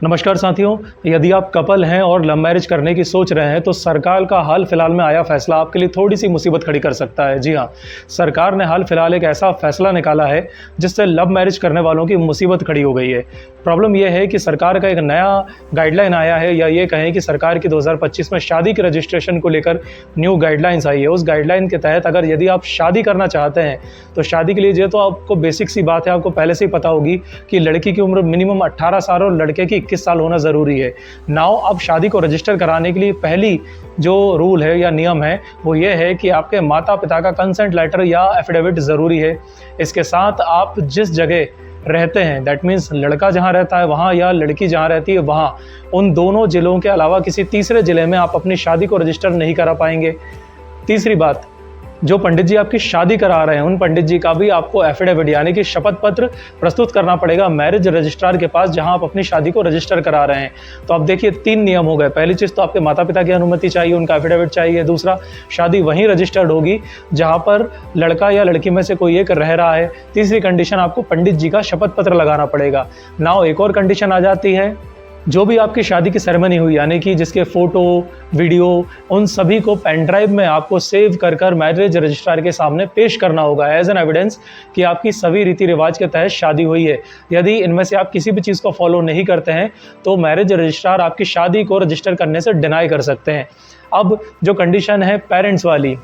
नमस्कार साथियों। यदि आप कपल हैं और लव मैरिज करने की सोच रहे हैं तो सरकार का हाल फिलहाल में आया फैसला आपके लिए थोड़ी सी मुसीबत खड़ी कर सकता है। जी हाँ, सरकार ने हाल फिलहाल एक ऐसा फैसला निकाला है जिससे लव मैरिज करने वालों की मुसीबत खड़ी हो गई है। प्रॉब्लम यह है कि सरकार का एक नया गाइडलाइन आया है, या ये कहें कि सरकार की 2025 में शादी के रजिस्ट्रेशन को लेकर न्यू गाइडलाइंस आई है। उस गाइडलाइन के तहत अगर यदि आप शादी करना चाहते हैं तो शादी के लिए तो आपको बेसिक सी बात है, आपको पहले से ही पता होगी कि लड़की की उम्र मिनिमम 18 साल और लड़के की 21 साल होना ज़रूरी है। नाउ अब शादी को रजिस्टर कराने के लिए पहली जो रूल है या नियम है वो ये है कि आपके माता पिता का कंसेंट लेटर या एफिडेविट ज़रूरी है। इसके साथ आप जिस जगह रहते हैं, दैट मीन्स लड़का जहाँ रहता है वहाँ या लड़की जहाँ रहती है वहाँ, उन दोनों ज़िलों के अलावा किसी तीसरे ज़िले में आप अपनी शादी को रजिस्टर नहीं करा पाएंगे। तीसरी बात, जो पंडित जी आपकी शादी करा रहे हैं उन पंडित जी का भी आपको एफिडेविट यानी कि शपथ पत्र प्रस्तुत करना पड़ेगा मैरिज रजिस्ट्रार के पास जहां आप अपनी शादी को रजिस्टर करा रहे हैं। तो अब देखिए 3 नियम हो गए। पहली चीज़ तो आपके माता पिता की अनुमति चाहिए, उनका एफिडेविट चाहिए। दूसरा, शादी वहीं रजिस्टर्ड होगी जहां पर लड़का या लड़की में से कोई एक रह रहा है। तीसरी कंडीशन, आपको पंडित जी का शपथ पत्र लगाना पड़ेगा। नाउ एक और कंडीशन आ जाती है, जो भी आपकी शादी की सेरेमनी हुई यानी कि जिसके फ़ोटो वीडियो उन सभी को पेन ड्राइव में आपको सेव कर मैरिज रजिस्ट्रार के सामने पेश करना होगा एज एन एविडेंस कि आपकी सभी रीति रिवाज के तहत शादी हुई है। यदि इनमें से आप किसी भी चीज़ को फॉलो नहीं करते हैं तो मैरिज रजिस्ट्रार आपकी शादी को रजिस्टर करने से डिनाई कर सकते हैं। अब जो कंडीशन है पेरेंट्स वाली,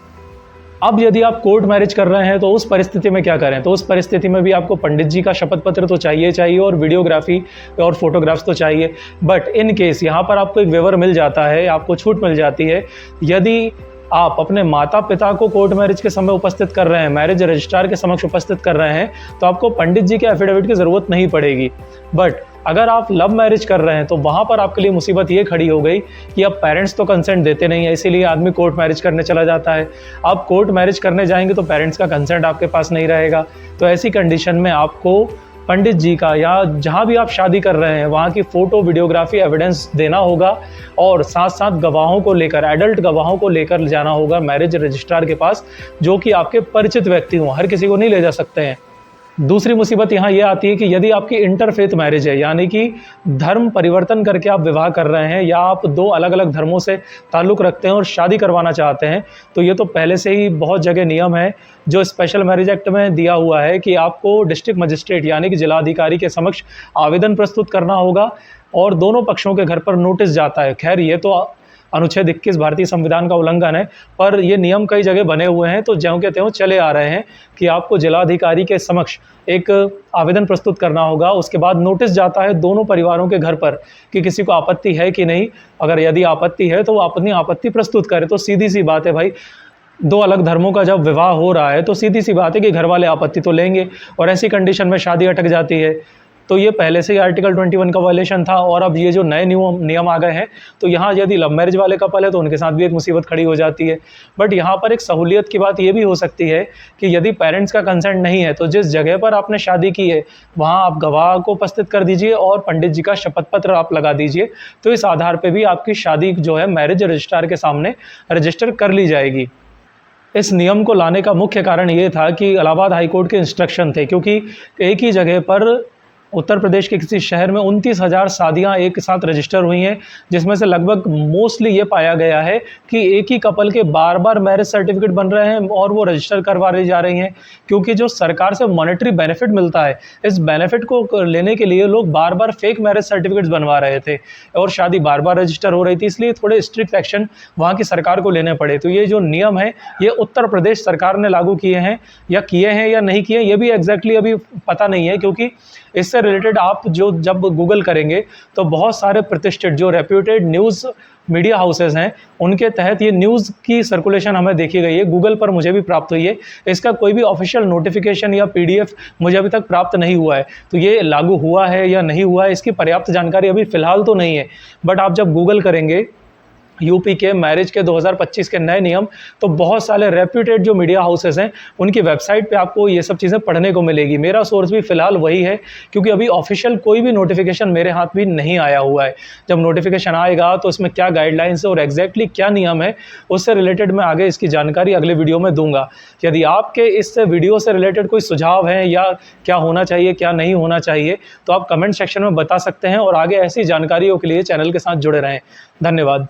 अब यदि आप कोर्ट मैरिज कर रहे हैं तो उस परिस्थिति में क्या करें? तो उस परिस्थिति में भी आपको पंडित जी का शपथ पत्र तो चाहिए और वीडियोग्राफी और फोटोग्राफ्स तो चाहिए। बट इन केस यहाँ पर आपको एक वेवर मिल जाता है, आपको छूट मिल जाती है। यदि आप अपने माता पिता को कोर्ट मैरिज के समय उपस्थित कर रहे हैं, मैरिज रजिस्ट्रार के समक्ष उपस्थित कर रहे हैं, तो आपको पंडित जी के एफिडेविट की ज़रूरत नहीं पड़ेगी। बट अगर आप लव मैरिज कर रहे हैं तो वहाँ पर आपके लिए मुसीबत ये खड़ी हो गई कि अब पेरेंट्स तो कंसेंट देते नहीं है, इसीलिए आदमी कोर्ट मैरिज करने चला जाता है। अब कोर्ट मैरिज करने जाएंगे तो पेरेंट्स का कंसेंट आपके पास नहीं रहेगा। तो ऐसी कंडीशन में आपको पंडित जी का या जहाँ भी आप शादी कर रहे हैं वहाँ की फ़ोटो वीडियोग्राफी एविडेंस देना होगा और साथ साथ गवाहों को लेकर, एडल्ट गवाहों को लेकर जाना होगा मैरिज रजिस्ट्रार के पास, जो कि आपके परिचित व्यक्ति हों। हर किसी को नहीं ले जा सकते हैं। दूसरी मुसीबत यहाँ ये आती है कि यदि आपकी इंटरफेथ मैरिज है यानी कि धर्म परिवर्तन करके आप विवाह कर रहे हैं या आप 2 अलग अलग धर्मों से ताल्लुक़ रखते हैं और शादी करवाना चाहते हैं, तो ये तो पहले से ही बहुत जगह नियम है जो स्पेशल मैरिज एक्ट में दिया हुआ है कि आपको डिस्ट्रिक्ट मजिस्ट्रेट यानी कि जिलाधिकारी के समक्ष आवेदन प्रस्तुत करना होगा और दोनों पक्षों के घर पर नोटिस जाता है। खैर ये तो अनुच्छेद 21 भारतीय संविधान का उल्लंघन है, पर ये नियम कई जगह बने हुए हैं तो ज्यों के त्यों चले आ रहे हैं कि आपको जिलाधिकारी के समक्ष एक आवेदन प्रस्तुत करना होगा। उसके बाद नोटिस जाता है दोनों परिवारों के घर पर कि किसी को आपत्ति है कि नहीं। अगर यदि आपत्ति है तो वो अपनी आपत्ति प्रस्तुत करे। तो सीधी सी बात है भाई, 2 अलग धर्मों का जब विवाह हो रहा है तो सीधी सी बात है कि घर वाले आपत्ति तो लेंगे और ऐसी कंडीशन में शादी अटक जाती है। तो ये पहले से ही आर्टिकल 21 का वायलेशन था और अब ये जो नए नियम आ गए हैं तो यहाँ यदि लव मैरिज वाले कपल है तो उनके साथ भी एक मुसीबत खड़ी हो जाती है। बट यहाँ पर एक सहूलियत की बात ये भी हो सकती है कि यदि पेरेंट्स का कंसेंट नहीं है तो जिस जगह पर आपने शादी की है वहाँ आप गवाह को उपस्थित कर दीजिए और पंडित जी का शपथ पत्र आप लगा दीजिए। तो इस आधार पर भी आपकी शादी जो है मैरिज रजिस्ट्रार के सामने रजिस्टर कर ली जाएगी। इस नियम को लाने का मुख्य कारण ये था कि इलाहाबाद हाईकोर्ट के इंस्ट्रक्शन थे, क्योंकि एक ही जगह पर उत्तर प्रदेश के किसी शहर में 29,000 शादियाँ एक साथ रजिस्टर हुई हैं, जिसमें से लगभग मोस्टली ये पाया गया है कि एक ही कपल के बार बार मैरिज सर्टिफिकेट बन रहे हैं और वो रजिस्टर करवा ली जा रही हैं। क्योंकि जो सरकार से मॉनेटरी बेनिफिट मिलता है, इस बेनिफिट को लेने के लिए लोग बार बार फेक मैरिज सर्टिफिकेट्स बनवा रहे थे और शादी बार बार रजिस्टर हो रही थी, इसलिए थोड़े स्ट्रिक्ट एक्शन वहाँ की सरकार को लेने पड़े। तो ये जो नियम है ये उत्तर प्रदेश सरकार ने लागू किए हैं या नहीं किए, ये भी एग्जैक्टली अभी पता नहीं है। क्योंकि इससे रिलेटेड आप जब गूगल करेंगे तो बहुत सारे प्रतिष्ठित जो रेप्यूटेड न्यूज़ मीडिया हाउसेस हैं उनके तहत ये न्यूज़ की सर्कुलेशन हमें देखी गई है, गूगल पर मुझे भी प्राप्त हुई है। इसका कोई भी ऑफिशियल नोटिफिकेशन या PDF मुझे अभी तक प्राप्त नहीं हुआ है। तो ये लागू हुआ है या नहीं हुआ है इसकी पर्याप्त जानकारी अभी फ़िलहाल तो नहीं है। बट आप जब गूगल करेंगे यूपी के मैरिज के 2025 के नए नियम, तो बहुत सारे रेप्यूटेड जो मीडिया हाउसेस हैं उनकी वेबसाइट पे आपको ये सब चीज़ें पढ़ने को मिलेगी। मेरा सोर्स भी फ़िलहाल वही है, क्योंकि अभी ऑफिशियल कोई भी नोटिफिकेशन मेरे हाथ भी नहीं आया हुआ है। जब नोटिफिकेशन आएगा तो इसमें क्या गाइडलाइंस है और एग्जैक्टली क्या नियम है, उससे रिलेटेड मैं आगे इसकी जानकारी अगले वीडियो में दूंगा। यदि आपके इस वीडियो से रिलेटेड कोई सुझाव हैं या क्या होना चाहिए क्या नहीं होना चाहिए, तो आप कमेंट सेक्शन में बता सकते हैं और आगे ऐसी जानकारियों के लिए चैनल के साथ जुड़े रहें। धन्यवाद।